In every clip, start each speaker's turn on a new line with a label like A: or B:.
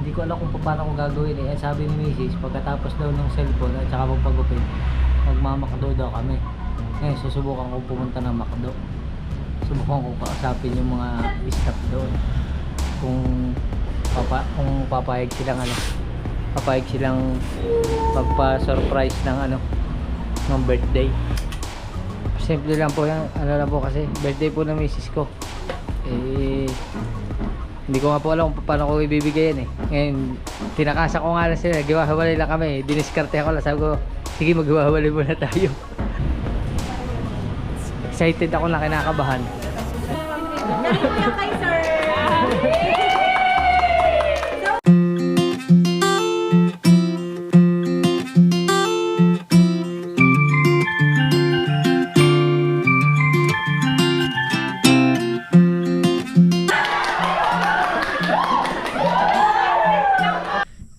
A: Hindi ko alam kung paano ko gagawin eh. Sabi ni Mrs. pagkatapos daw ng cellphone at saka magpagupit, magmamakdo daw kami. Ngayon susubukan ko pumunta ng Makdo. Subukan ko kausapin yung mga staff doon. Kung papayag silang papayag silang magpa-surprise ng ng birthday. Simple lang po yan, lang po kasi birthday po ng misis ko. Hindi ko nga po alam kung paano ko ibibigay yan eh. Ngayon, tinakasa ko nga lang sila, giwahawalay lang kami, diniskarte ako lang, sabi ko, sige maghiwalay muna tayo. Excited ako na, kinakabahan.
B: Narinig kay sir!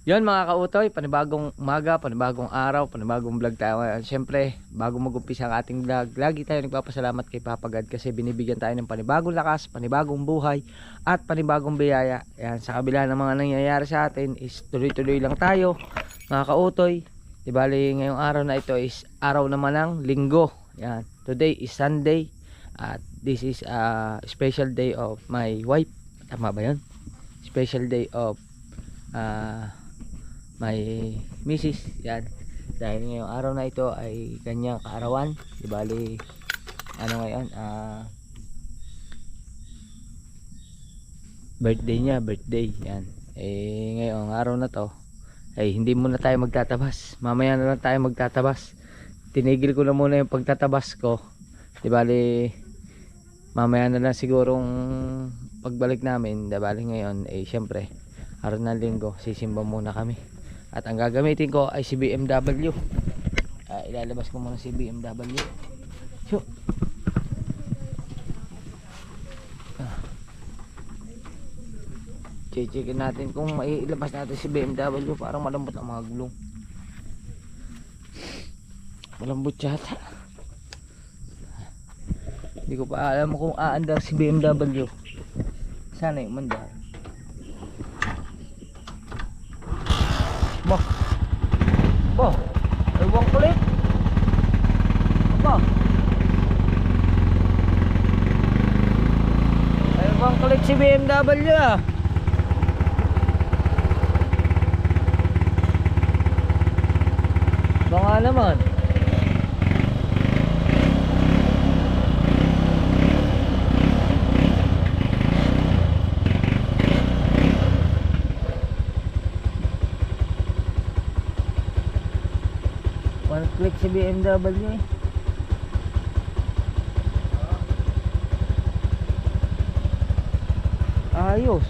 A: Yon mga kautoy, panibagong umaga, panibagong araw, panibagong vlog tayo ngayon. Siyempre, bago mag-umpisa ang ating vlog, lagi tayo nagpapasalamat kay Papa God kasi binibigyan tayo ng panibagong lakas, panibagong buhay, at panibagong biyaya. Yan, sa kabila ng mga nangyayari sa atin is tuloy-tuloy lang tayo mga kautoy. Di bali, ngayong araw na ito is araw naman ng linggo. Yan, today is Sunday at this is a special day of my wife. Tama ba yun? Special day of my misis. Yan, dahil ngayong araw na ito ay kanyang kaarawan. Di bali ngayon birthday niya, yan. Ngayong araw na to ay hindi muna tayo magtatabas, mamaya na lang tayo magtatabas. Tinigil ko na muna yung pagtatabas ko. Di bali mamaya na lang sigurong pagbalik namin. Di bali ngayon syempre araw ng linggo, sisimba muna kami. At ang gagamitin ko ay si BMW. Ilalabas ko muna si BMW. So, checkin natin kung mailabas natin si BMW. Parang malambot ang mga gulong. Malambot yata. Hindi ko pa alam kung aandar si BMW. Sana yung mandar. Bo, ewan kulit. Aba, ewan kulit si BMW ah. Baka naman. Click si BMW eh. Ayos.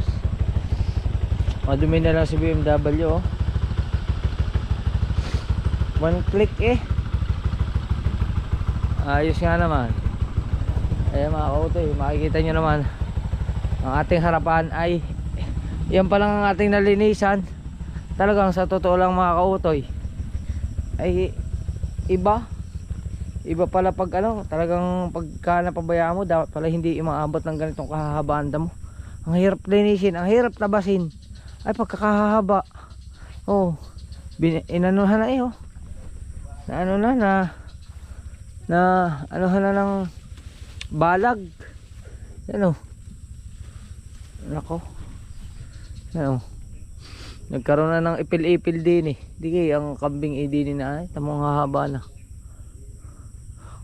A: Madumi na lang si BMW oh. One click eh. Ayos nga naman. Ayan mga kautoy, makikita nyo naman ang ating harapan ay yan pa lang ang ating nalinisan. Talagang sa totoo lang mga kautoy ay iba pala pag talagang pagka napabayaan mo, dapat pala hindi umaabot ng ganitong kahahabaan mo. Ang hirap linisin, ang hirap tabasin. Ay pagkakahaba. Oh, inanuhan na oh. Na anuhan na ng balag. Yan oh. Nako. Yan oh. Nagkaroon na ng ipil-ipil din eh. Di kaya ang kambing din na ay tamang hahaba na.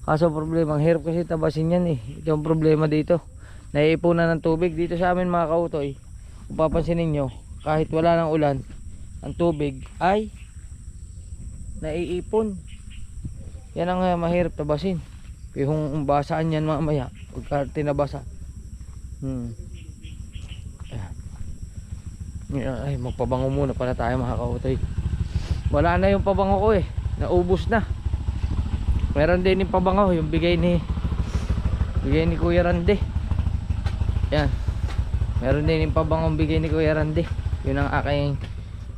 A: Kaso problema, ang hirap kasi tabasin yan eh. Ito ang problema dito. Naiipunan ng tubig dito sa amin mga kautoy. Kung papansinin nyo, kahit wala ng ulan, ang tubig ay naiipon. Yan ang mahirap tabasin. Kung basaan yan mamaya pagka tinabasa. Ay, magpabango muna pala tayo mga kautoy. Wala na yung pabango ko eh, naubos na. Meron din yung pabango, yung bigay ni Kuya Rande. Yan, meron din yung pabangong bigay ni Kuya Rande. Yun ang aking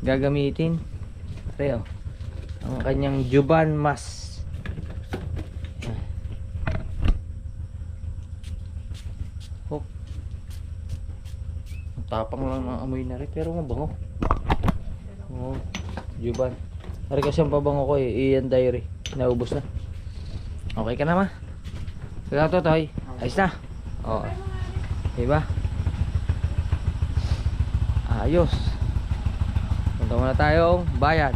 A: gagamitin. Ito ang kanyang Juban Mas. Tapang lang ng amoy na rin pero mabango. Oo. Juban. Hari kasi ang pabango ko Ian Diary. Naubos na. Okay ka na ma? Kaya Totoy. Ayos na. Oo. Diba? Ayos. Punta muna tayong bayan.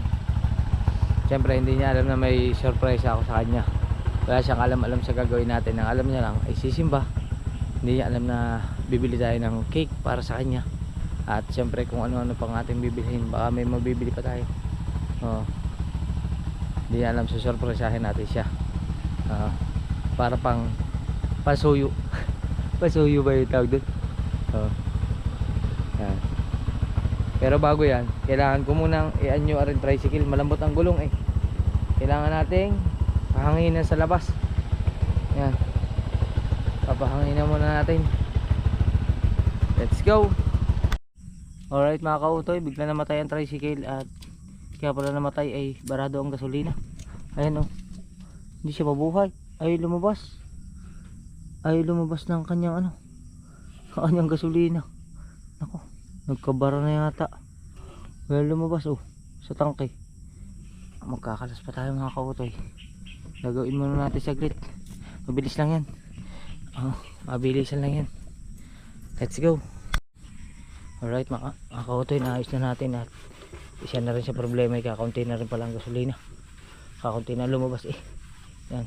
A: Siyempre hindi niya alam na may surprise ako sa kanya. Wala siyang alam sa gagawin natin. Ang alam niya lang ay sisimba. Hindi niya alam na bibili tayo ng cake para sa kanya. At siyempre kung ano-ano pang ating bibilhin. Baka may mabibili pa tayo. Hindi niya alam, susurpresahin natin siya. Para pang pasuyo. Pasuyo ba yung tawag doon? Yan. Pero bago yan, kailangan ko munang i-anyo rin tricycle. Malambot ang gulong eh. Kailangan nating pahanginan sa labas. Yan. Papahanginan muna natin. Let's go. Alright mga kautoy, bigla namatay ang tricycle. At kaya pala namatay ay barado ang gasolina. Ayan o. Hindi siya mabuhay. Ay lumabas. Ay lumabas ng kanyang kanyang gasolina. Nako, nagkabara na yata. Well, lumabas sa tangke. Magkakalas pa tayo mga kautoy. Gagawin muna natin saglit. Mabilis lang yan. Mabilisan lang yan. Let's go. Alright mga kautoy, naayos na natin. At isa na rin sa problema, kakaunti na rin pala ang gasolina. Kakaunti na lumabas yan.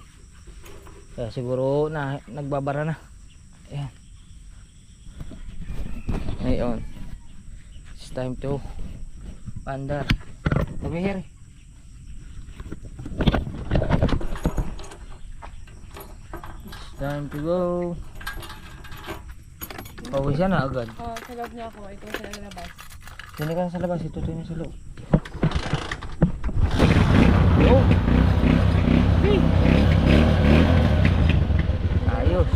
A: Kaya siguro na nagbabara na. Ayan. Ngayon, it's time to pandar. Over here. It's time to go. Pawisan na agad.
B: Sa loob niya ako. Ito sa labas.
A: Sino ka na sa labas? Ito na sa loob. Oh! Hey! Ayos.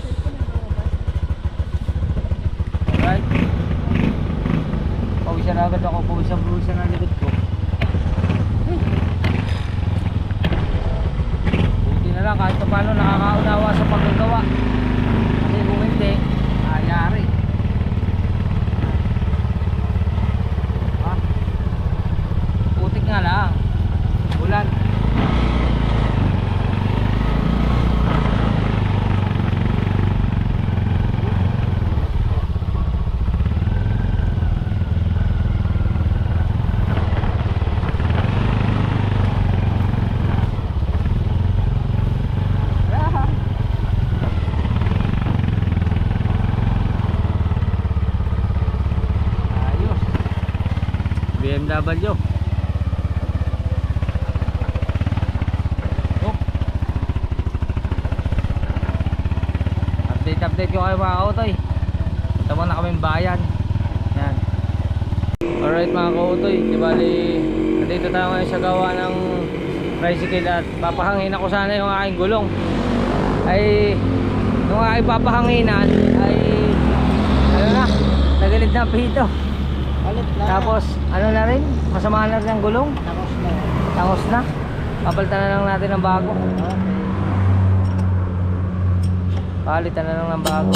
A: Alright. Pawisan na agad ako. Pawisan na likod ko. Buti na lang kahit paano nakakaunawa sa paggagawa. Kasi kung hindi, ayari. Putik nga lang. Ulan. BMW. Update ko kayo mga kautoy. Tama na kaming bayan. Yan. Alright mga kautoy, di bali nandito tayo ngayon sa gawa ng tricycle. At papahangin ako sana yung aking gulong. Ay yung aking papahanginan ay nagalit na pito. Tapos ano na rin, masama na rin ang gulong. Tangos na. Papalitan na lang natin ng bago. Palitan na lang ng bago.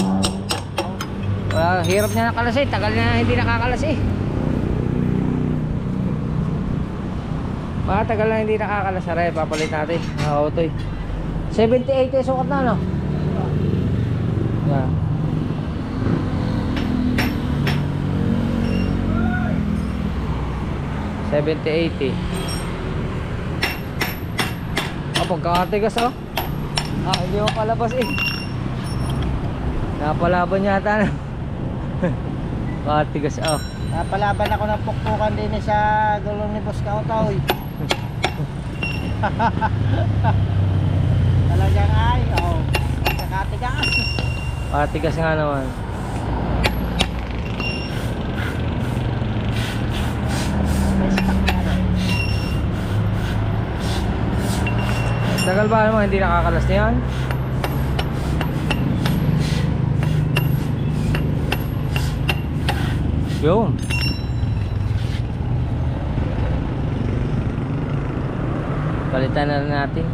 A: Hirap niya nakalas tagal na hindi nakakalas tagal na hindi nakakalas. Aray, papalit natin. Auto 70-80 sukat na no? Yan. $70-80. Pagkakatigas hindi mo palabas napalaban yata na. Katigas
C: napalaban ako ng pukpukan din sa gulong ni Boss Kautoy. Talagang pagkakatigas.
A: Katigas nga naman. Tagal ba naman hindi nakakalas na yan? Yun. Palitan na rin natin.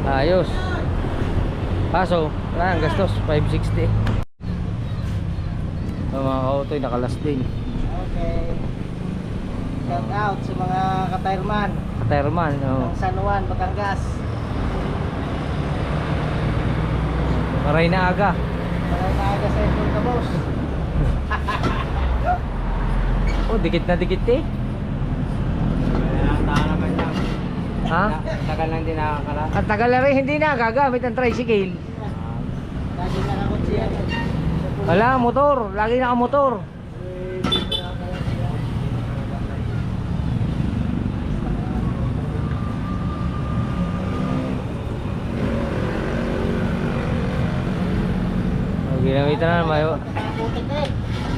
A: Ayos. Kaso, wala ang gastos, 560. So, mga kautoy, nakalas din.
C: Okay. Shout out sa mga ka-tireman
A: Katerman, oh.
C: ng San Juan, Batangas.
A: Maray na aga.
C: Maraming naaga sa ito ka, boss.
A: Oh, dikit na dikit eh.
C: naman lang.
A: Ha?
C: Tagal lang din nakakala.
A: Ang tagal na rin, hindi na gagamit ang tricycle.
C: Lagi nakakotsi yan.
A: Wala, motor. Lagi nakamotor. Ginamitan na may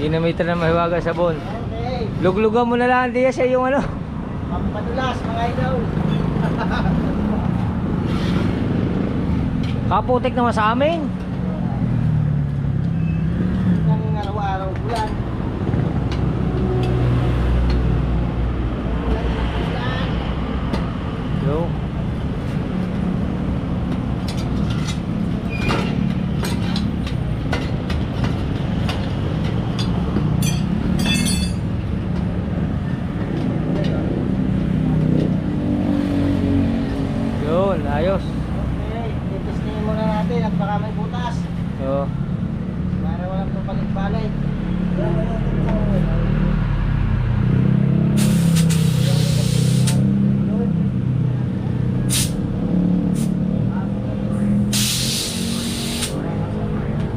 A: ginamitan na mahiwaga sabon.
C: Okay.
A: Luglugan mo na lang diya sa yung ano.
C: Pampadulas mga idol.
A: Kaputik naman sa amin.
C: Ang araw-araw bulan.
A: Yo. Yun, ayos.
C: Okay, itestingin muna natin at baka may butas.
A: Yo.
C: Para walang papalit-palit.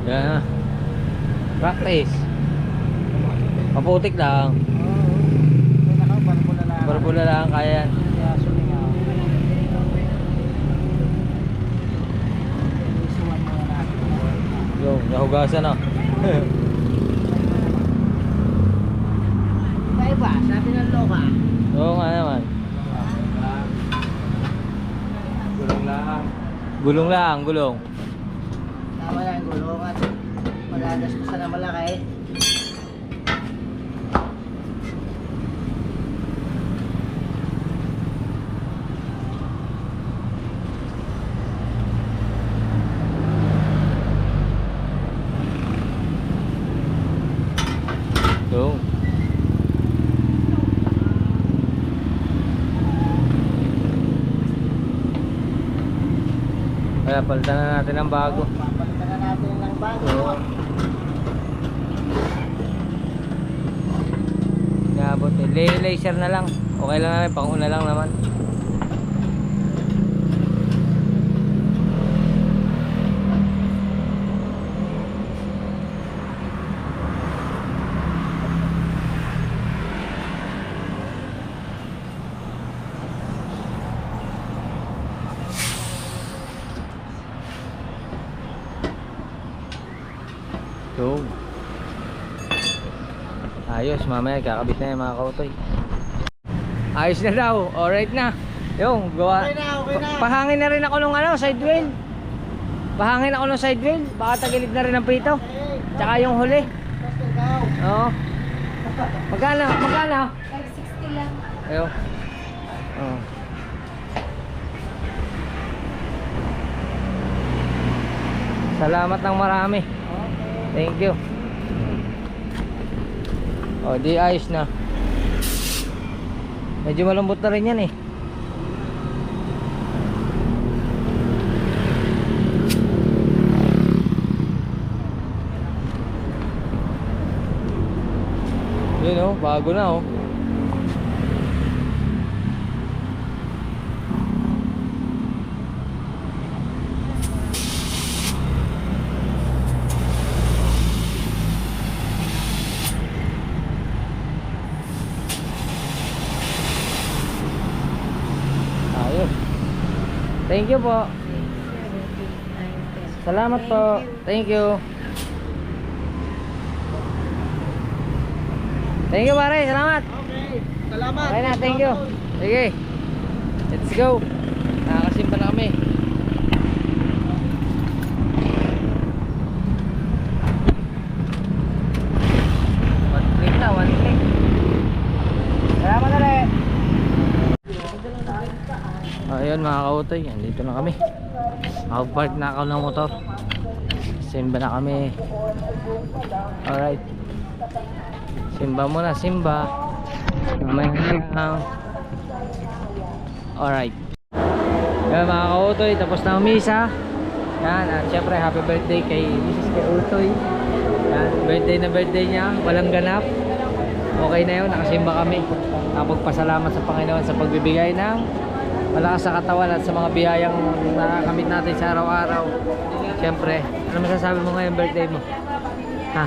A: Yan na. Practice. Kaputik lang.
C: May nakapalpula na.
A: Barbula lang kaya yan.
C: Kaya sumingaw. Isuwan muna natin.
A: Yo, nahugasan na.
C: Kaya ba? Sabi ng loka.
A: Oo nga naman.
C: Gulong lang.
A: Gulong lang, gulong.
C: Tama lang ang gulong at magagas ko sana malaki.
A: Yo. Kaya palitan na natin ng bago.
C: Papalitan na natin ng bago.
A: Oo. Nabot eh. Laser na lang. Okay lang naman, pang-una lang naman. So, ayos, mamaya kakabit na yung mga kautoy. Ayos na daw, alright na. Yung, gawa.
C: Okay na, okay na.
A: Pahangin na rin ako nung ano, side wheel. Pahangin ako ng side wheel, baka tagilid na rin ang pito. Tsaka yung huli.
C: Basta ikaw.
A: Oo. Magkano? Magkano?
B: 560 lang.
A: Ayo. Oo. Salamat ng marami. Thank you. Oh, di ayos na. Medyo malambot na rin yan eh. Yun oh, bago na oh. Ayos. Thank you po. Salamat po. Thank you. Thank you pare, salamat.
C: Okay. Salamat.
A: Okay na, thank you. Sige. Let's go. Nakakasimpa na kami. One click na, one click. Salamat na rin. Ayun mga kautoy, andito na kami. Nakapark na ako ng motor. Simba na kami. Alright. Simba muna, simba. Mamaya lang. Alright. Yan mga ka-Utoy, tapos na ang misa. Yan, at syempre happy birthday kay Mrs. kay Utoy. Yan, birthday na birthday niya, walang ganap. Okay na yun, nakasimba kami. Nakapagpasalamat sa Panginoon sa pagbibigay ng malakas sa katawan at sa mga biyayang nakakamit natin sa araw-araw. Syempre, ano masasabi mo ngayon birthday mo? Ha?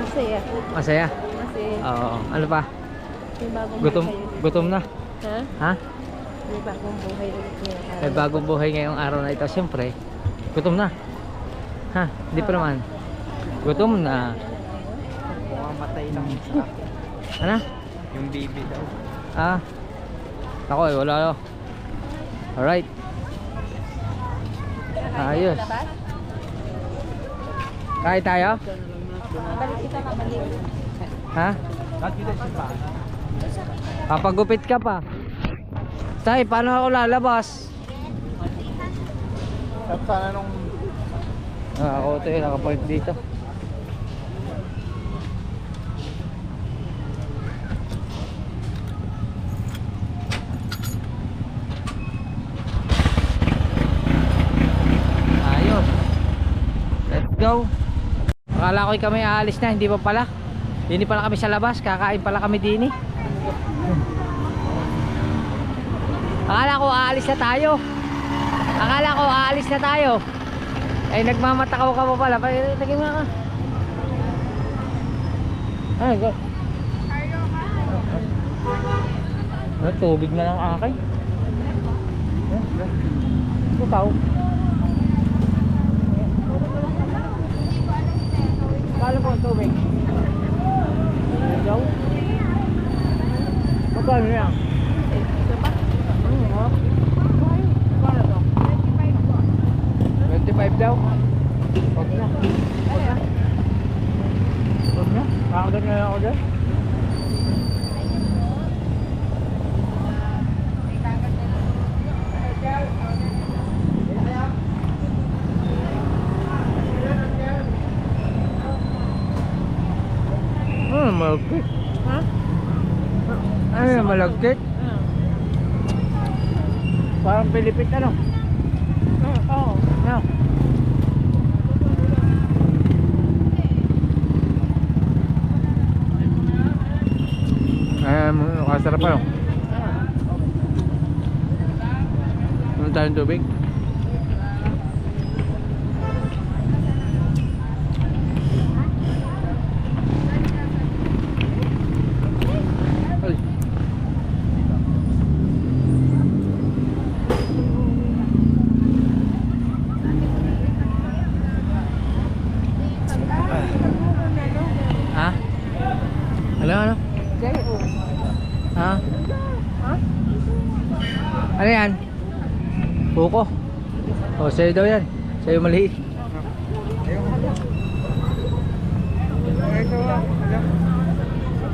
B: Masaya.
A: Masaya?
B: Masaya.
A: Oo. Ano pa?
B: May bagong
A: Gutom,
B: buhay ulit.
A: gutom na?
B: Ha?
A: Ha?
B: May bagong buhay ulit ngayon.
A: May bagong buhay ngayong araw na ito. Siyempre, gutom na. Ha? Hindi pa naman. Gutom na.
C: Mamatay lang sa akin.
A: Ano?
C: Yung baby daw.
A: Ah. Ako eh, wala ako. Alright. Ayos. Kain tayo?
B: Balik kita na balik.
A: Ha? Papagupit ka pa. Tay, paano ako lalabas?
C: At sana nung
A: Ako ito eh, nakapark dito. Ayos. Let's go. Akala ko kami aalis na, hindi pa pala. Hindi pala kami sa labas, kakain pala kami din eh. Akala ko aalis na tayo. Akala ko aalis na tayo. Ay nagmamatakaw ka pa pala. Lagay mo na ka. Ay, go. Tubig na lang akin. Ikaw. Kala po ang tubig. Ikaw. Magkano yan? Ano? Magkano to? 25 daw. Huwag na. Huwag na. Huwag na. Kakagat na lang ako dyan. Malagkit.
B: Ha?
A: Ano yung malagkit? Parang Pilipit ano?
B: Oo.
A: Ano? Kasarap ano? Ano tayong tubig? Ay. Ha? Ano? Ha?
B: Ha?
A: Ano yan? Buko. O, sa'yo daw yan. Sa'yo maliit.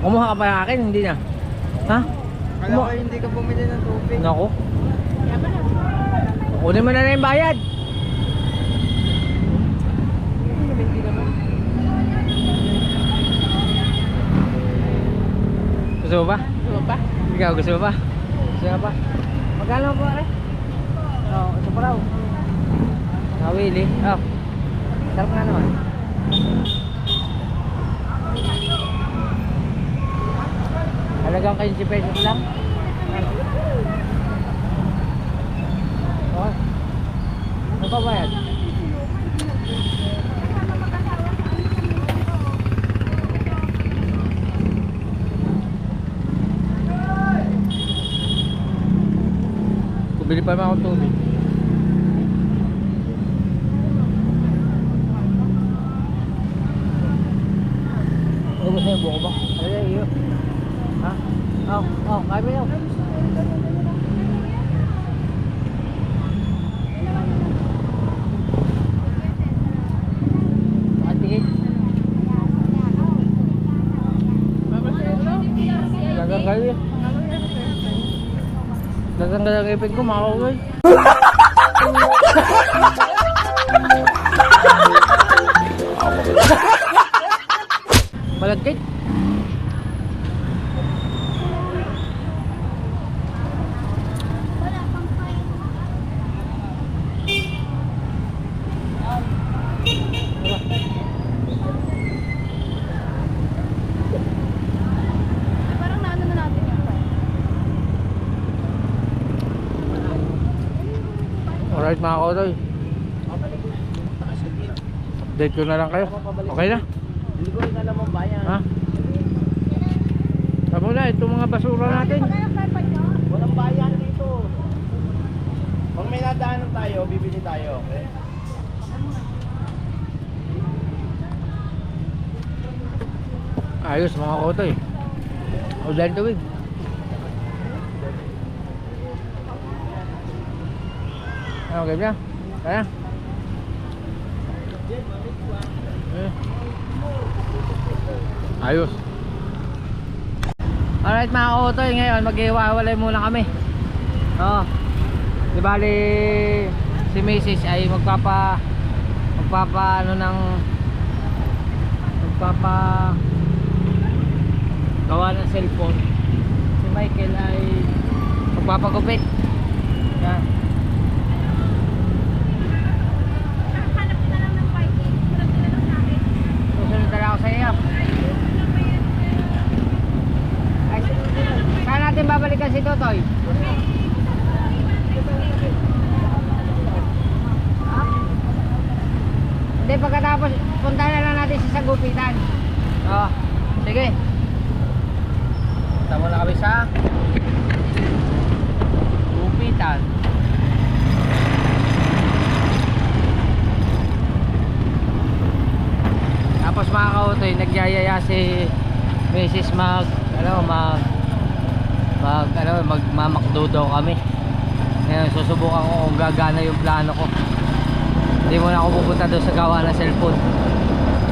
A: Kumuha ka pa ng akin, hindi na. Ha?
C: Kala ko hindi ka bumili ng tubig.
A: Naku. Kunin mo na yung bayad. Gusto mo ba?
B: Ano ba?
A: Ikaw, gusto mo ba? Gusto mo ba? Magkano po, eh? Oo, ito pa raw. Nawili. Oh. Sarap nga naman. Halagang 15 pesos lang. Okay. Ano pa ba yan? Bili pa naman akong tubig. Ano gusto niyo? Buko ba? Ano iyo? Ha? Kaya mo yun. Patingin. Gagang kayo eh. Dagang ipin ko, makakawin. Malagkit.
B: Parang naano na natin yung
A: Alright mga kautoy. Update ko na lang kayo. Okay na?
C: Hindi ko rin alam ang bayan.
A: Ha? Tama na, itong mga basura natin.
C: Walang bayan dito. Pag may nadaanan tayo, bibili tayo. Okay?
A: Ayos mga kautoy. Ulan tuwid. Ano, game na? Kaya? Ayos. Alright mga kautoy, ngayon mag-iwawalay muna kami. Di bali si Mrs. ay magpapa gawa ng cellphone. Si Michael ay magpapagupit. Yan.
B: hanap na lang ng parking. Sunod na lang sa akin.
A: Susunod na lang ako sa iyo. Ay, saan natin babalikan si Totoy? Hindi, pagkatapos punta na lang natin sa Sagupitan. Oo, sige. Punta muna kami sa Sagupitan. Tapos mga kautoy, nagyayaya si Mrs. magmamakdo daw kami. Ngayon susubukan ko kung gagana yung plano ko. Hindi muna ako pupunta doon sa gawa ng cellphone.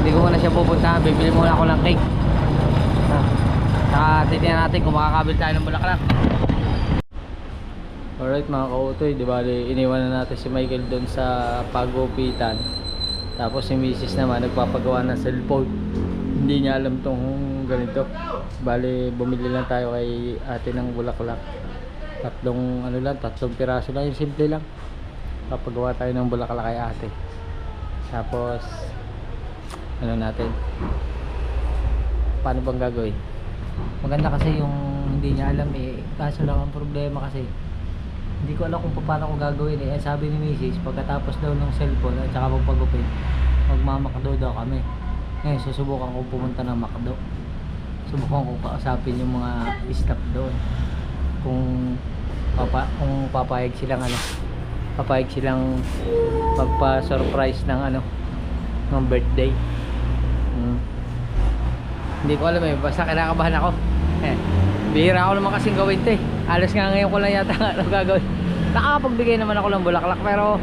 A: Hindi ko muna siya pupunta. Bibili muna ako ng cake. Saka titignan natin kung makakabil tayo ng bulaklak. Alright mga kautoy, di bali iniwan na natin si Michael doon sa pagupitan. Tapos si Mrs. naman nagpapagawa ng cellphone. Hindi niya alam tong ganito. Bali bumili lang tayo kay ate ng bulaklak. Tatlong piraso lang, yung simple lang. Papagawa tayo ng bulaklak kay ate. Tapos ano natin, paano bang gagawin? Maganda kasi yung hindi niya alam eh. Kaso lang ang problema kasi hindi ko alam kung paano ko gagawin eh. Sabi ni Mrs. pagkatapos daw ng cellphone at saka magpagupit, magmamakdo daw kami. Ngayon susubukan ko pumunta ng Macdo. Subukan ko kausapin yung mga staff doon kung papayag silang magpa-surprise ng ng birthday. Hindi ko alam eh, basta kinakabahan ako. Bihira ako naman kasing gawin to eh. Alas nga ngayon ko lang yata gagawin. Nakapagbigay naman ako ng bulaklak pero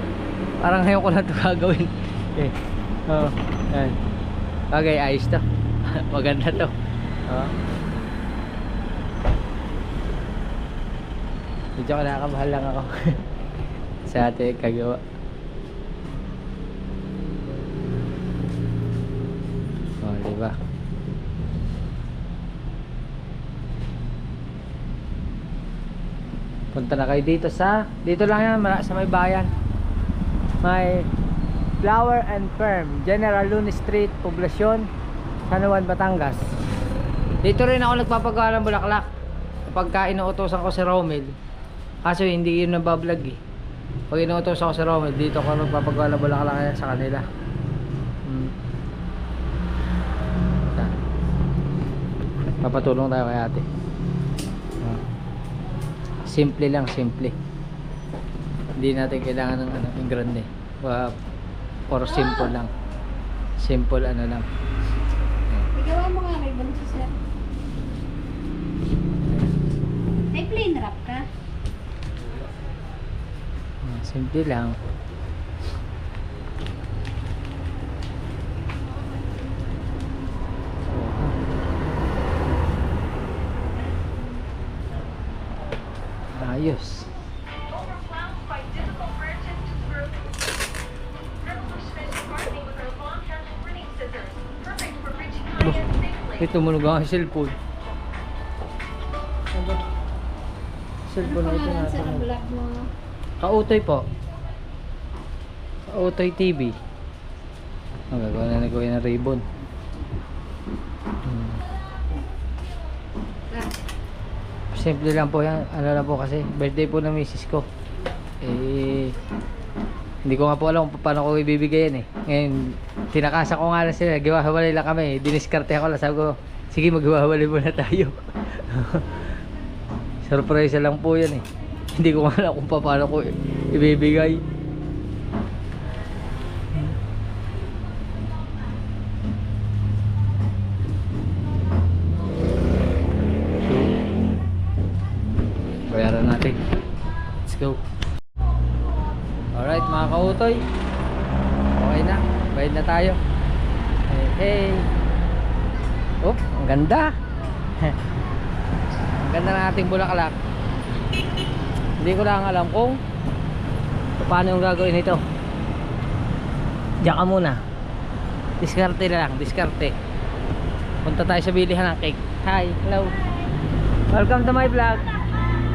A: parang ngayon ko lang ito gagawin. Yan. Bagay, ayos to. Maganda to. Medyo kinakabahan lang ako sa ate kagawa. Diba? Punta na kayo dito lang yan, sa may bayan. May Flower and Firm, General Luna Street, Poblacion, San Juan, Batangas. Dito rin ako nagpapagawa ng bulaklak kapag inuutosan ko si Romel. Kaso hindi yun nabablog eh. Pag inuutosan ko si Romel, dito ako nagpapagawa ng bulaklak sa kanila. Papatulong tayo kay ate. Simple lang, simple. Hindi natin kailangan ng yung grande. For simple lang. Simple lang.
B: Igawa mo nga may bansa sir. May plain wrap ka?
A: Simple lang. Ayos. Ito tumunog ang cellphone. Ano ba? Cellphone na ito
B: Pangalan
A: natin.
B: sa vlog mo.
A: Kautoy po. Kautoy TV. Ang gagawa na nagawin ng ribbon. Simple lang po yan. Ano lang po kasi birthday po ng misis ko. Eh, hindi ko nga po alam kung paano ko ibibigay yan eh. Ngayon, tinakasa ko nga lang sila. Giwahawalay lang kami. Diniskarte ako lang. Sabi ko, sige maghiwahawalay muna tayo. Surprise lang po yan eh. Hindi ko nga alam kung paano ko ibibigay. Bayaran natin. Let's go. Alright mga kautoy. Okay na. Bayad na tayo. Hey, hey. Oh, ang ganda. Ang ganda ng ating bulaklak. Hindi ko lang alam kung paano yung gagawin ito. Diyan ka muna. Diskarte na lang. Diskarte. Punta tayo sa bilihan ng cake. Hi, hello. Welcome to my vlog.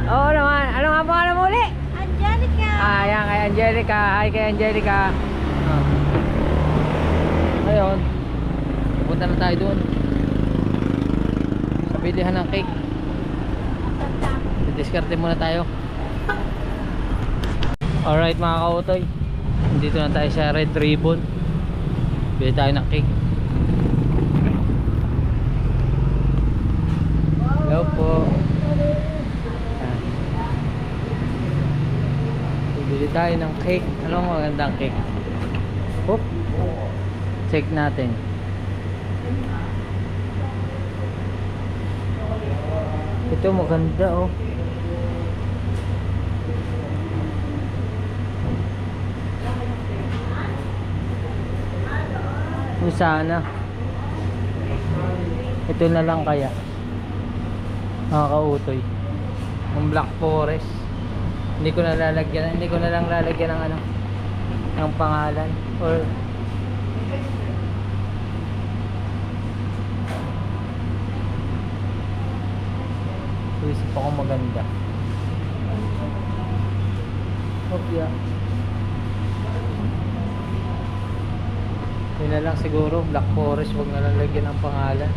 A: Oo naman. Ano nga pangalan mo uli?
B: Angelica!
A: Ayan kay Angelica. Hi kay Angelica. Ngayon, punta na tayo doon sa bilihan ng cake. Diskarte muna tayo. Alright mga kautoy, dito na tayo sa Red Ribbon. Bili tayo ng cake. Hello po. Bili tayo ng cake. Anong magandang cake? Hop. Check natin. Ito maganda oh. Sana ito na lang kaya mga kautoy yung Black Forest. Hindi ko na lang lalagyan ng ano ng pangalan or isip ako maganda. Okay. Yun na lang siguro, Black Forest, huwag na lang lagyan ng pangalan.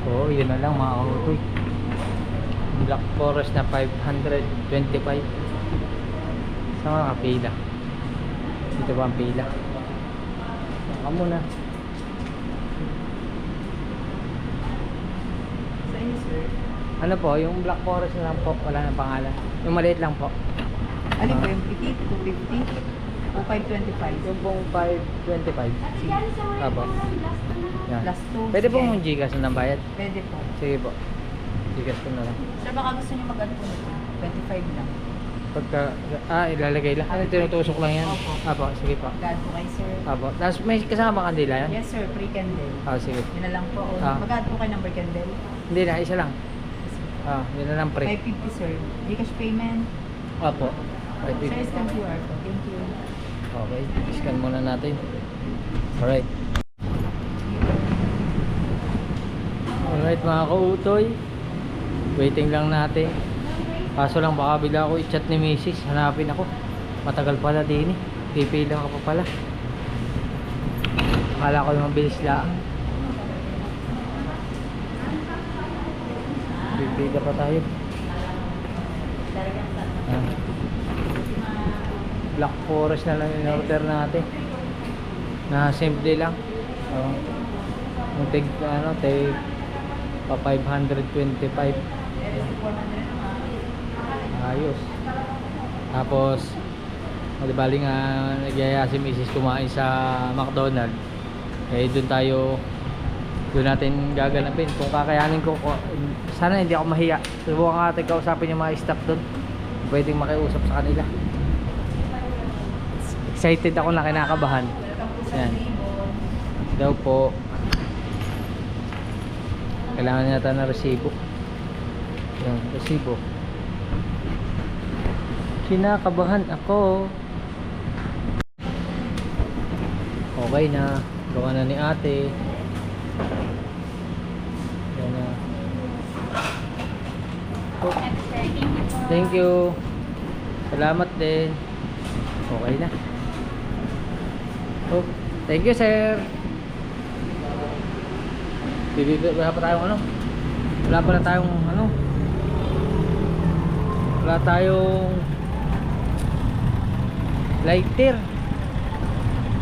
A: Oo, yun na lang mga kautoy. Black Forest na 525 sa mga pila. Dito ba ang pila? Baka muna.
B: Sa inyo, sir.
A: Ano po, yung Black Forest na lang po, wala nang pangalan. Yung maliit lang po.
B: Ano po yung petit? 250 o 525?
A: Yung pong 525. Apo. Yan.
B: Plus 2.
A: Pwede po mong Gcash na bayad?
B: Pwede po.
A: Sige po. Gcash ko na lang.
B: Sir, baka gusto niyo mag-ano po nito? 25 lang.
A: Pagka, ilalagay lang. Ano, tinutusok lang yan?
B: Opo.
A: Apo, sige po.
B: Magkano po kayo, sir?
A: Apo. Tapos may kasama kandila yan?
B: Yes, sir. Free candle.
A: Sige.
B: Yun na lang po.
A: Ah.
B: Magkano po kayo number candle?
A: Hindi na, isa lang. Yun na lang pre.
B: 550, sir. Gcash payment.
A: Apo.
B: Sir, scan QR po. Thank you.
A: Okay, scan muna natin. Alright. Alright mga kautoy, waiting lang natin. Kaso lang baka bigla ako i-chat ni Mrs. Hanapin ako. Matagal pala din eh. Pipila ka pa pala. Akala ko yung mabilis lang. Pipila pa tayo. Black Forest na lang in order natin. Na simple lang. Yung tig pa 525. Ayos. Tapos di bali nga nagyaya si Mrs. kumain sa McDonald's. Doon natin gaganapin kung kakayanin ko. Sana hindi ako mahiya. Subukan natin kausapin yung mga staff doon. Pwedeng makiusap sa kanila. Excited ako na, kinakabahan. Ayan. Daw po. Kailangan yata na resibo. Ayan, resibo. Kinakabahan ako. Okay na. Gawa na ni ate. Yan na. Oh, thank you. Salamat din. Okay na. Oh, thank you sir. Wala pa tayong ano? Wala pa na tayong ano? Wala tayong lighter.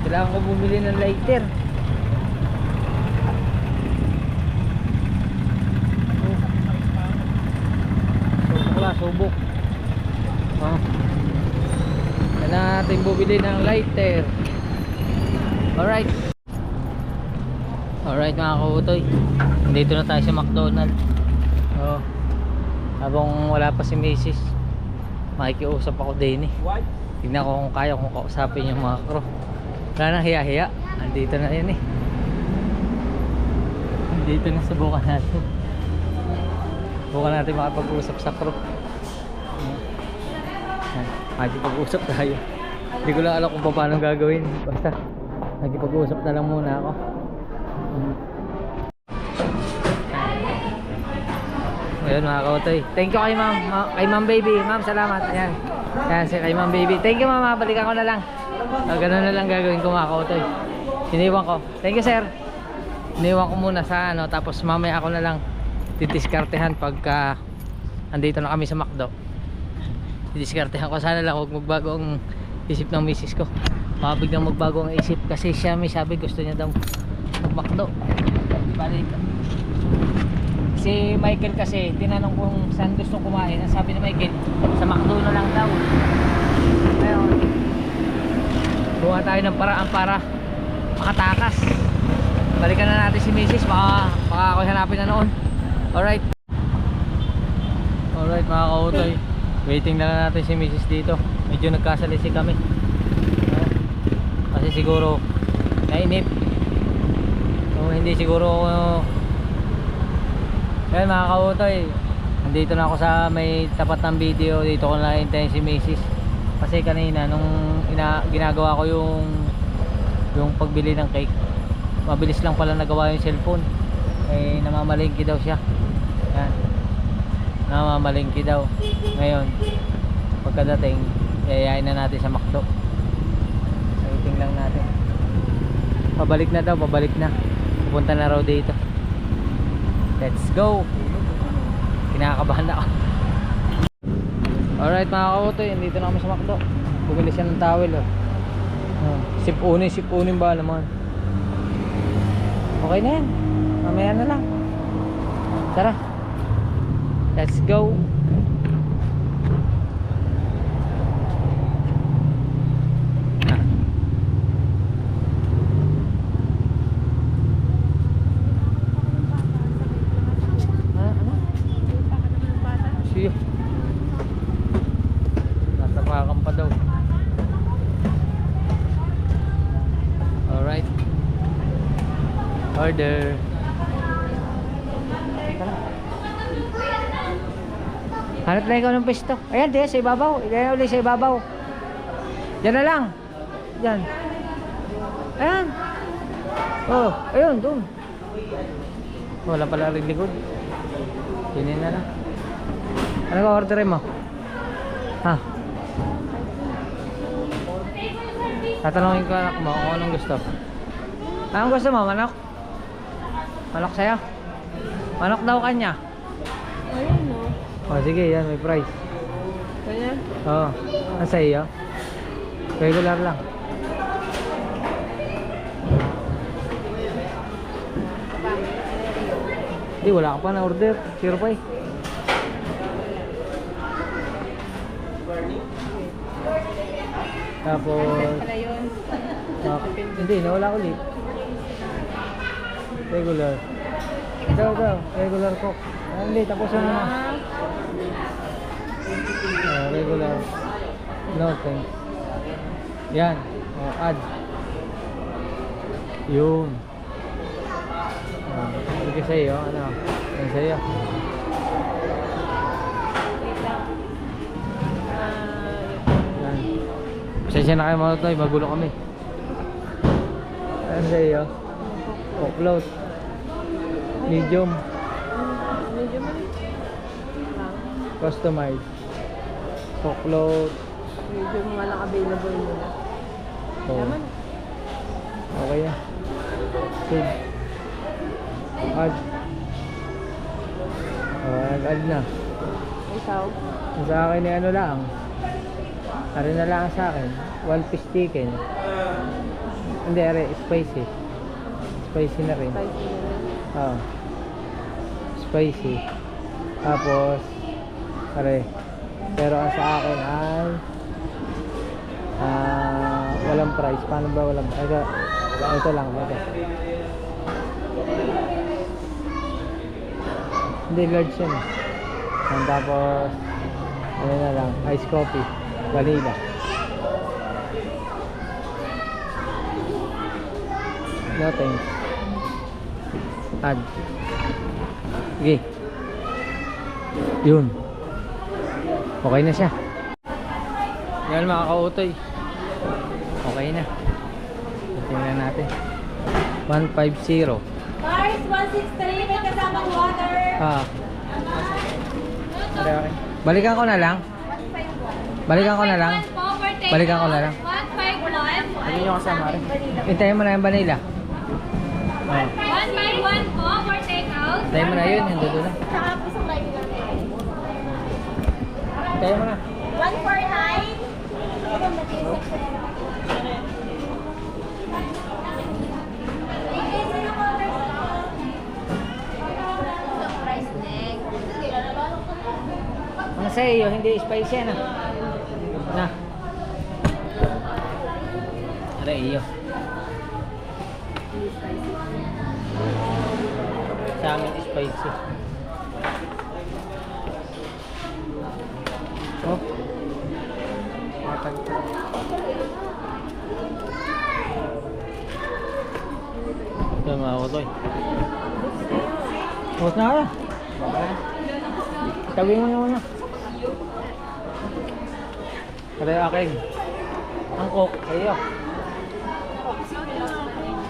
A: Kailangan ko bumili ng lighter. Subok lang, subok. Oh. Kailangan natin bumili ng lighter. Alright. Alright mga kautoy. Dito na tayo sa McDonald's. Oh. Habang wala pa si Mrs. Makikiusap ako din eh.
C: What?
A: Tignan ko kung kaya kong kausapin yung mga crew. Wala nang hiya-hiya. Andito na yan eh. Andito na, subukan natin. Subukan natin makapag-usap sa crew. Makipag-usap tayo. Hindi ko lang alam kung paano gagawin. Basta nakipag-usap na lang muna ako. Ayun mga kautoy. Thank you kay ma'am. Kay ma'am baby. Ma'am salamat. Ayan. Ayan si kay ma'am baby. Thank you ma'am. Balikan ko na lang. Ganun na lang gagawin ko mga kautoy. Iniwan ko. Thank you sir. Iniwan ko muna sa ano. Tapos mamaya ako na lang titiskartehan pagka andito na kami sa McDo. Titiskartehan ko. Sana lang huwag magbago ang isip ng misis ko. Baka biglang magbago ang isip. Kasi siya may sabi gusto niya daw mag-McDo. Balik. Si Michael kasi tinanong kung saan gusto kumain. Ang sabi ni Michael sa McDo na lang daw. Ngayon buha tayo ng paraan para makatakas. Balikan na natin si Mrs. Baka ako hanapin na noon. Alright. Alright mga kautoy. Waiting na lang natin si Mrs. dito. Medyo nagkasalisi kami. Kasi siguro nainip. So, hindi siguro yan mga kautoy. Nandito na ako sa may tapat ng video. Dito ko na hintayin si Mrs. Kasi kanina nung ginagawa ko yung pagbili ng cake, mabilis lang pala nagawa yung cellphone. Eh namamalingki daw siya. Yan. Namamalingki daw. Ngayon pagkadating yayain na natin sa McDo. Waiting lang natin. Pabalik na daw, pabalik na. Pupunta na raw dito. Let's go. Kinakabahan ako. Alright mga kautoy, dito na kami sa McDo. Bumili siya ng towel oh. Sipunin ba naman. Okay na yan. Mamaya na lang. Tara. Let's go. Siya. Natapakan pa daw. Alright. Order. Hanap na ikaw ng pwesto. Ayan, diyan sa ibabaw. Ayan ulit sa ibabaw. Diyan na lang. Diyan. Ayan. Oh, ayun, doon. Wala pala rin likod. Sinin na lang. Ano ka orderin mo? Ha? Tatanungin ko anak mo kung anong gusto. Anong gusto mo? Manok? Manok sa'yo? Manok daw kanya.
B: Ayun no.
A: O sige, yan may price.
B: Kanya?
A: Oo. Ano sa'yo? Regular lang. Hindi, wala ka pa na order. 0.5. Tapos
B: Pala yun.
A: hindi, nawala ulit. Regular. Daw, regular coke. Hindi, tapos na. Regular. No thanks. Yan. Add. Yun. Sige sa'yo, ano? Yan sa'yo.
B: Wait lang.
A: Sensya na kayo mga toy, magulo kami. Ano sa iyo? Offload. Medium.
B: Medyo mali.
A: Customize. Offload.
B: Medyo mga lang available nila.
A: Oh.
B: Naman.
A: Okay yan. Save. Add. Oh, nag-add na.
B: Ikaw?
A: Sa akin ay ano lang. Ano na lang sa akin. 1 piece chicken. Hindi, spicy. Spicy na rin.
B: Spicy na rin.
A: Oh. Spicy. Tapos, pero ang sa akin ay walang price. Paano ba walang price? Ito lang. Ito. Hindi, large yan. Tapos, ano na lang, ice coffee. Vanilla. No thanks. Add. Okay. Yun. Okay na siya. Yan mga kautoy. Okay na. Tingnan natin. 150.
B: Mars, 163. May kasamang water.
A: Okay. Balikan ko na lang. Balikan ko na lang. Balikan ko na lang.
B: 151.
A: Ano yung kasama rin? Hintayin mo na yung vanilla.
B: 151 po for takeout.
A: Hintayin mo na yun. Yung dulo na.
B: Saka isang live lang.
A: Hintayin mo na.
B: 149.
A: Ang sa iyo, hindi spicy na. Na. Aray iyo. Sa amin spicy. Oh. Matag. Ito mga kutoy. Huwag na ka. Tawin mo muna. Aray akin. Ang coke sa iyo.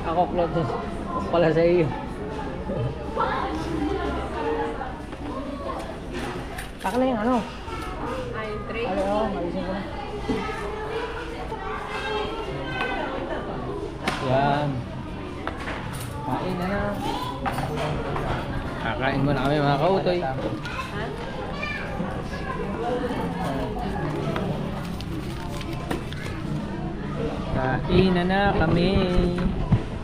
A: Ako close pala sa iyo. Takala yung ano?
B: Ay, 3.
A: Ay, oo, malisin ko na. Yan. Kain na na. Kakain muna kami mga kautoy.
B: Ha?
A: Kain na kami.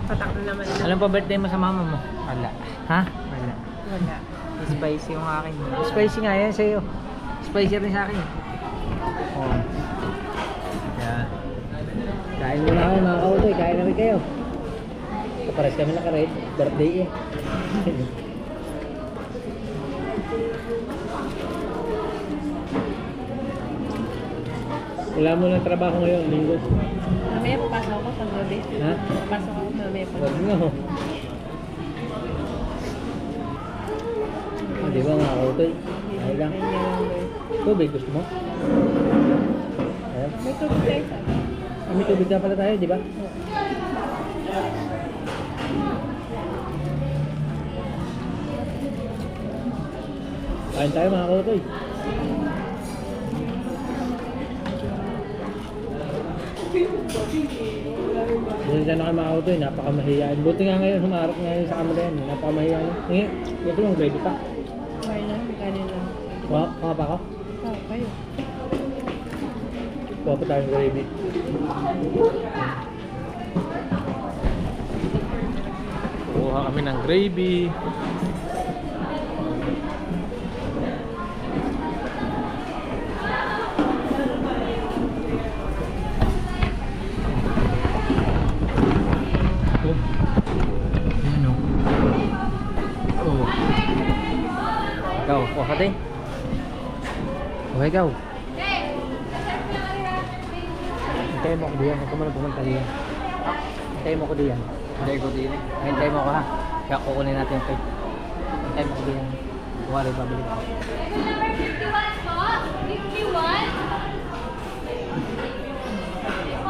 B: Patak na naman na.
A: Alam pa birthday mo sa mama mo?
C: Wala.
A: Ha?
C: Wala.
B: Wala.
C: Spicy yung akin.
A: Spicy nga yan sa'yo. Spicy rin sa akin. Oh. Yan. Kain muna kami mga kautoy. Kain na rin kayo. Kapares kami naka-red. Birthday eh. Wala mo ng trabaho ngayon, linggo.
B: Mamaya papasok ako pag gabi.
A: Ha?
B: Papasok ako mamaya pag
A: Wag nga ho. Di ba mga kautoy? Ay lang. Tubig gusto mo? Ayan.
B: May tubig tayo sa
A: May tubig na pala tayo, di ba? Kain tayo mga kautoy. Diyan na kayo mga kautoy, napakamahiyain. Buti nga ngayon, humarap ngayon sa kamera yan. Napakamahiyain. Hindi, ito yung baby pa.
B: Okay na, kanin lang.
A: Mga pa ako?
B: Oh, kayo.
A: Kuha pa tayong gravy. Kuha kami ng gravy. Ayan o. Oh. Ikaw, kuha ka din. Okay, ikaw. Hintayin mo ako diyan. Huwag ka muna pumunta diyan. Hintayin mo ako diyan. Hintayin ko diyan. Hintayin mo ako ha. Kaya kukunin natin yung cake. Hintayin mo ako diyan. Kuha rin, pabili ko.
B: Number 51 po. 51.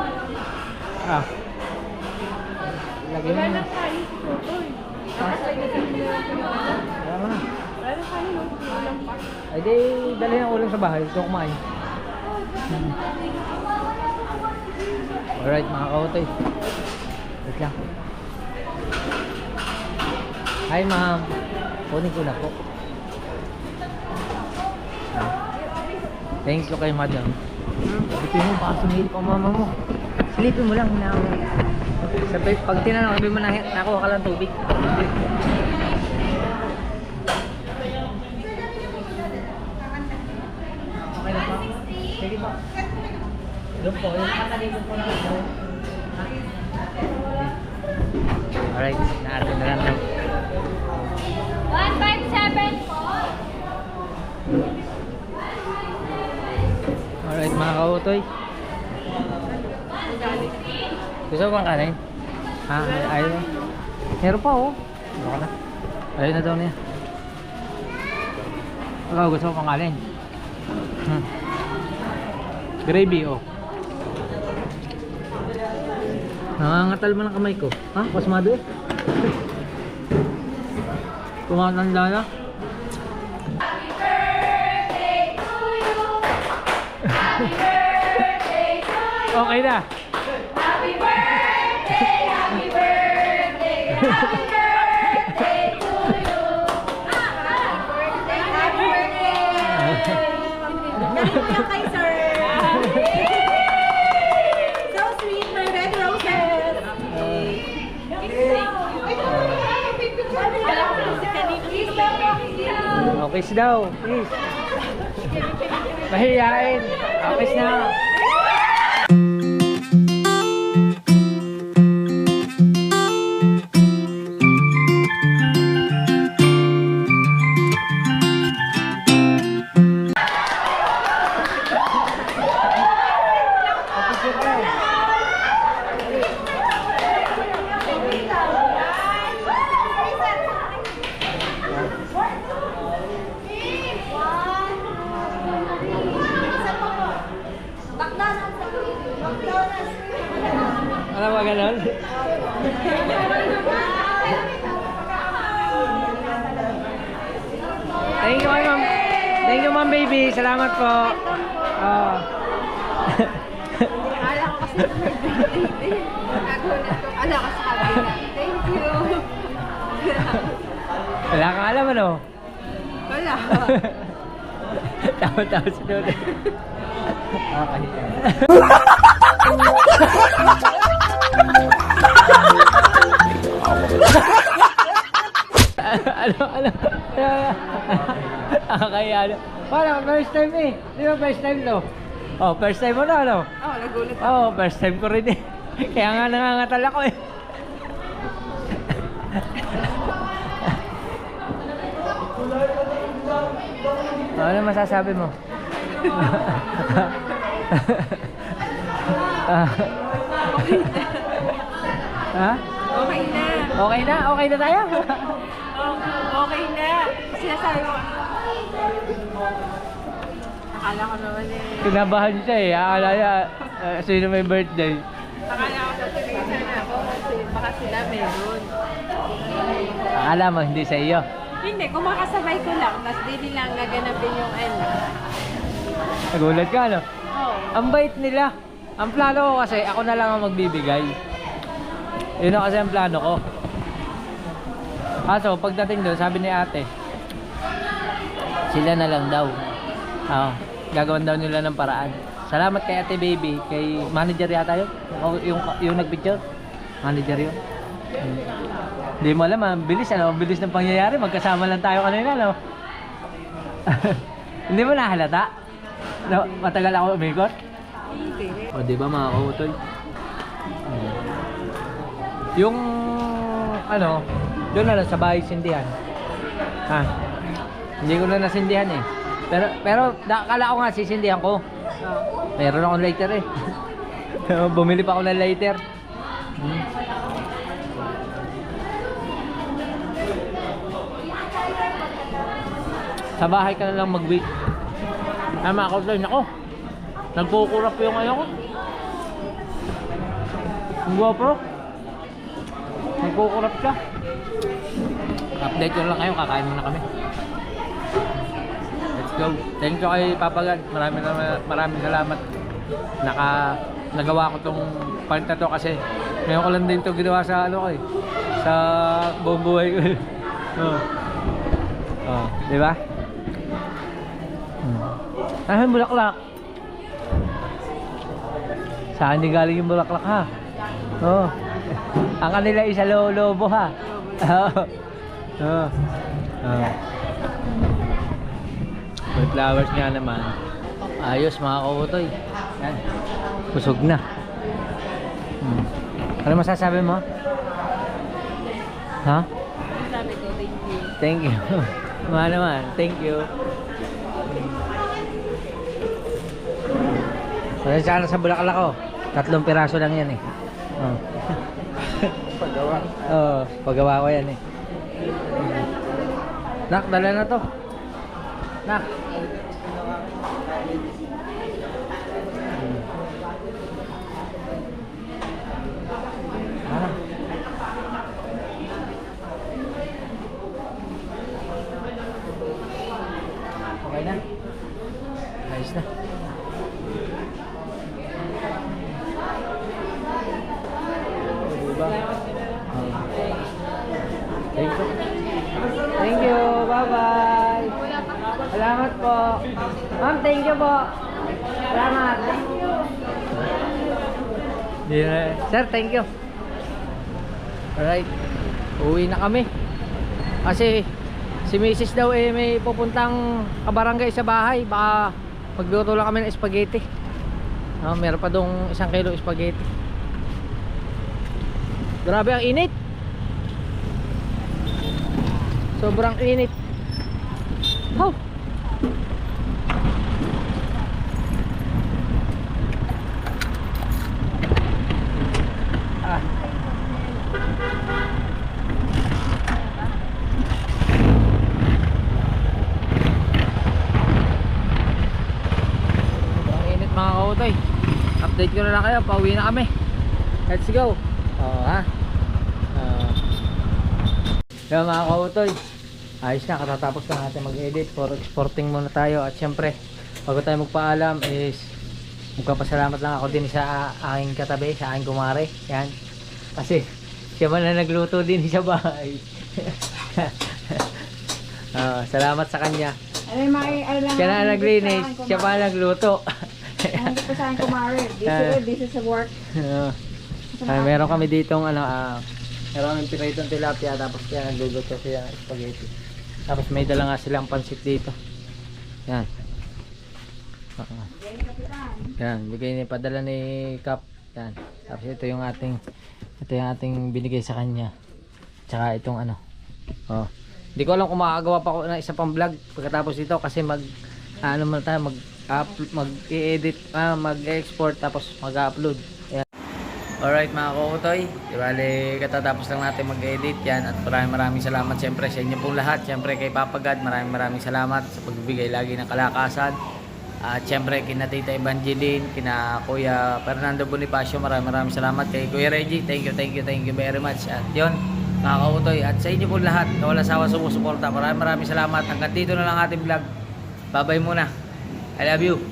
A: Ay di, dali ng ulam sa bahay. Ito kumain. Alright mga kautoy. Wait lang. Hi ma'am. Kunin ko na po. Thank you kay madam. Ito mo, baka sumilip ang mama mo. Silipin mo lang, hinawa. Sabi, pag tinanong, sabi mo na, nakuha ka lang tubig. Okay na po? Sige po. Doon po, yung katalipin po na ako. Alright, naarapin na lang daw.
B: 157 po.
A: Alright mga kautoy. Gusto mo bang kanin? Ha? Ayaw na. Meron pa oh. Baka na. Ayaw na daw niya. Ikaw gusto mo pang kanin? Gravy oh. Nangangatal mo ng kamay ko. Ha? Pasmado eh. Tumatanda na. Okay na.
B: Happy birthday, happy birthday, happy birthday to you. Happy birthday. Dali mo yan kay sir. So sweet, my red roses.
A: Okay daw. Please. Mahihain. Okay na. Ano ba ganon? Thank you, ma'am. Thank you, ma'am, baby. Salamat po. Oh.
B: Akala ko kasi nagulat ko. Akala ko sa kabila. Thank you.
A: Wala kang alam, ano?
B: Wala.
A: Tawa-tawa si Dode. Okay. ano? Kaya ano? Parang first time eh. Di ba first time to? Oh, first time mo na, ano?
B: Oh, nagulat ako.
A: Oh, first time ko rin eh. Kaya nga nangangatal ako eh. Ano masasabi mo? Ha?
B: Okay na.
A: Okay na? Okay na tayo?
B: Okay na. Sinasabi ko. Akala ko naman eh.
A: Kinabahan siya eh. Akala niya sino may birthday.
B: Akala ko sasabihin na ako kasi baka sila meron.
A: Akala mo hindi sa iyo.
B: Hindi, kumakasabay ko lang. Tapos di nilang gaganapin yung ano.
A: Nagulat ka, no?
B: Oh.
A: Ang bait nila. Ang plano ko kasi, ako na lang ang magbibigay. Yun na kasi ang plano ko. Kaso, pagdating doon, sabi ni ate, sila na lang daw. Gagawin daw nila ng paraan. Salamat kay ate baby, kay manager yata yun. Yung nag-picture. Manager yun. Hindi mo alam, ang bilis, ano? Ang bilis ng pangyayari. Magkasama lang tayo kanina, no? Hindi mo nahalata? No, matagal ako umikot?
B: Hindi.
A: O, di ba mga kautoy? Yung, ano, doon na lang sa bahay sindihan. Hindi ko na nasindihan eh. Pero akala ko nga sisindihan ko. Meron akong lighter eh. Bumili pa ako ng lighter. Sa bahay ka na lang mag-wait. Mga kautoy, nako. Nagkukurap yung ano ko. Ang GoPro. Nagkukurap siya. Update ko lang kayo, kakain muna kami. Let's go. go. Thank you kay Papa God. Maraming salamat. Nagawa ko tong part na to kasi ngayon ko lang din to ginawa sa ano ko eh. Sa buong buhay ko. Di ba? Saan yung bulaklak? Saan din galing yung bulaklak ha? Oh. Ang kanila isa lobo ha. May flowers nga naman. Ayos mga kautoy. Yan. Busog na. Ano masasabi mo? Ha?
B: Sabi ko, thank you.
A: Thank you. Mga naman. Thank you. Pasensya ka na sa bulaklak ko. 3 piraso lang yan eh. Oh.
C: Paggawa.
A: Oo, paggawa ko yan eh. Nak, dala na to. Nak. Okay na. Ayos na. Diba? Thank you. Thank you. Bye-bye. Salamat po. Ma'am, thank you po. Salamat. Yeah. Sir, thank you. Alright. Uwi na kami. Kasi si Mrs. daw eh may pupuntang kabarangay sa bahay. Baka magluto lang kami ng spaghetti. Meron pa dong 1 kilo spaghetti. Grabe ang init. Sobrang init. Oh. Ah. Sobrang init mga kautoy. Update ko na lang kayo. Pauwi na kami. Let's go. Ha? Kaya mga kautoy, ayos na, katatapos na natin mag-edit for exporting muna tayo. At syempre, bago tayo magpaalam is magpapasalamat lang ako din sa aking katabi, sa aking kumare. Yan. Kasi siya man na nagluto din sa bahay. Salamat sa kanya. Siya na naglinis, siya pa nagluto.
B: Hindi pa sa akin kumari. Busy sa work.
A: Meron kami ditong meron kami piritong tilapia, tapos kaya nagluluto siya ng spaghetti. Tapos may dala nga silang pansit dito. Yan. Yan, bigay ni padala ni Kap. Yan. Tapos ito yung ating binigay sa kanya. Tsaka itong ano. Oh. Hindi ko alam kung makakagawa pa ako ng isa pang vlog pagkatapos ito kasi ano man tayo mag-i-edit, mag-export tapos mag-upload. Alright mga kukutoy, bali katatapos lang natin mag-edit yan at maraming salamat siyempre sa inyo pong lahat. Siyempre kay Papa God, maraming salamat sa pagbibigay lagi ng kalakasan. At siyempre kina Tita Evangeline, kina Kuya Fernando Bonifacio, maraming salamat. Kay Kuya Reggie, thank you very much. At yun mga kukutoy, at sa inyo pong lahat na walang sawa sumusuporta, maraming salamat. Hanggang dito na lang ating vlog. Bye bye muna. I love you.